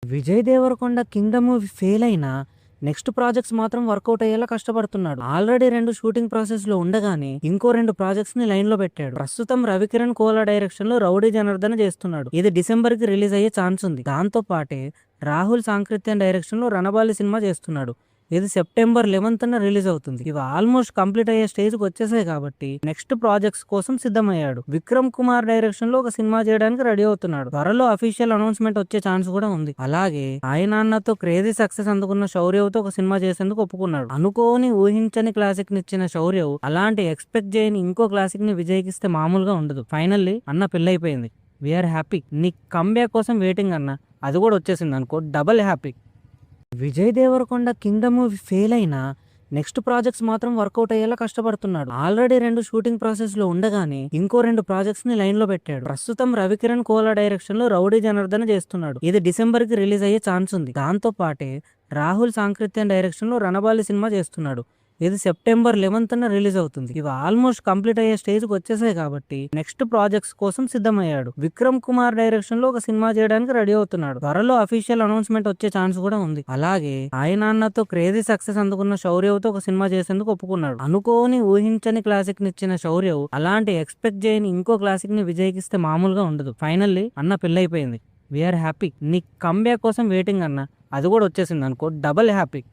Vijay Deverakonda 'Kingdom' movie fail అయినా next projects మాత్రం work out అయ్యేలా కష్టపడుతున్నాడు. ఆల్రెడీ 2 షూటింగ్ ప్రాసెస్ లో ఉండగానే ఇంకో 2 ప్రాజెక్ట్స్ ని లైన్ లో పెట్టాడు. ప్రస్తుతం రవికిరణ్ కోలా డైరెక్షన్ లో 'రౌడీ జనార్దన్' చేస్తున్నాడు. ఇది డిసెంబర్ కి రిలీజ్ అయ్యే ఛాన్స్ ఉంది. దాంతో పాటే రాహుల్ సాంకృత్యన్ డైరెక్షన్ లో 'రణబాలి' సినిమా చేస్తున్నాడు. ఇది సెప్టెంబర్ 11న రిలీజ్ అవుతుంది. ఇవి ఆల్మోస్ట్ కంప్లీట్ అయ్యే స్టేజ్ కి వచ్చేసాయి కాబట్టి నెక్స్ట్ ప్రాజెక్ట్స్ కోసం సిద్ధమయ్యాడు. విక్రమ్ కుమార్ డైరెక్షన్ లో ఒక సినిమా చేయడానికి రెడీ అవుతున్నాడు. త్వరలో అఫీషియల్ అనౌన్స్మెంట్ వచ్చే ఛాన్స్ కూడా ఉంది. అలాగే ఆయన అన్నతో క్రేజీ సక్సెస్ అందుకున్న శౌర్యతో ఒక సినిమా చేసేందుకు ఒప్పుకున్నాడు. అనుకోని ఊహించని క్లాసిక్ నిచ్చిన శౌర్య అలాంటి ఎక్స్పెక్ట్ చేయని ఇంకో క్లాసిక్ ని విజయ్కిస్తే మామూలుగా ఉండదు. ఫైనల్లీ అన్న పెళ్ళైపోయింది. We are happy. నీ కంబ్యాక్ కోసం వెయిటింగ్ అన్న. అది కూడా వచ్చేసింది అనుకో, double happy. Vijay Deverakonda 'Kingdom' movie fail అయినా నెక్స్ట్ ప్రాజెక్ట్స్ మాత్రం వర్కౌట్ అయ్యేలా కష్టపడుతున్నాడు. ఆల్రెడీ 2 షూటింగ్ ప్రాసెస్ లో ఉండగానే ఇంకో 2 ప్రాజెక్ట్స్ ని లైన్ లో పెట్టాడు. ప్రస్తుతం రవికిరణ్ కోలా డైరెక్షన్ లో 'రౌడీ జనార్దన్' చేస్తున్నాడు. ఇది డిసెంబర్ కి రిలీజ్ అయ్యే ఛాన్స్ ఉంది. దాంతో పాటే రాహుల్ సాంకృత్యన్ డైరెక్షన్ లో 'రణబాలి' సినిమా చేస్తున్నాడు. ఇది సెప్టెంబర్ 11న రిలీజ్ అవుతుంది. ఇవి ఆల్మోస్ట్ కంప్లీట్ అయ్యే స్టేజ్ కి వచ్చేసాయి కాబట్టి నెక్స్ట్ ప్రాజెక్ట్స్ కోసం సిద్ధమయ్యాడు. విక్రమ్ కుమార్ డైరెక్షన్ లో ఒక సినిమా చేయడానికి రెడీ అవుతున్నాడు. త్వరలో అఫీషియల్ అనౌన్స్మెంట్ వచ్చే ఛాన్స్ కూడా ఉంది. అలాగే ఆయన అన్నతో క్రేజీ సక్సెస్ అందుకున్న శౌర్యతో ఒక సినిమా చేసేందుకు ఒప్పుకున్నాడు. అనుకోని ఊహించని క్లాసిక్ నిచ్చిన శౌర్య అలాంటి ఎక్స్పెక్ట్ చేయని ఇంకో క్లాసిక్ ని విజయ్కిస్తే మామూలుగా ఉండదు. ఫైనల్లీ అన్న పెళ్ళైపోయింది. We are happy. నీ కంబ్యాక్ కోసం వెయిటింగ్ అన్న. అది కూడా వచ్చేసింది అనుకో, డబల్ హ్యాపీ.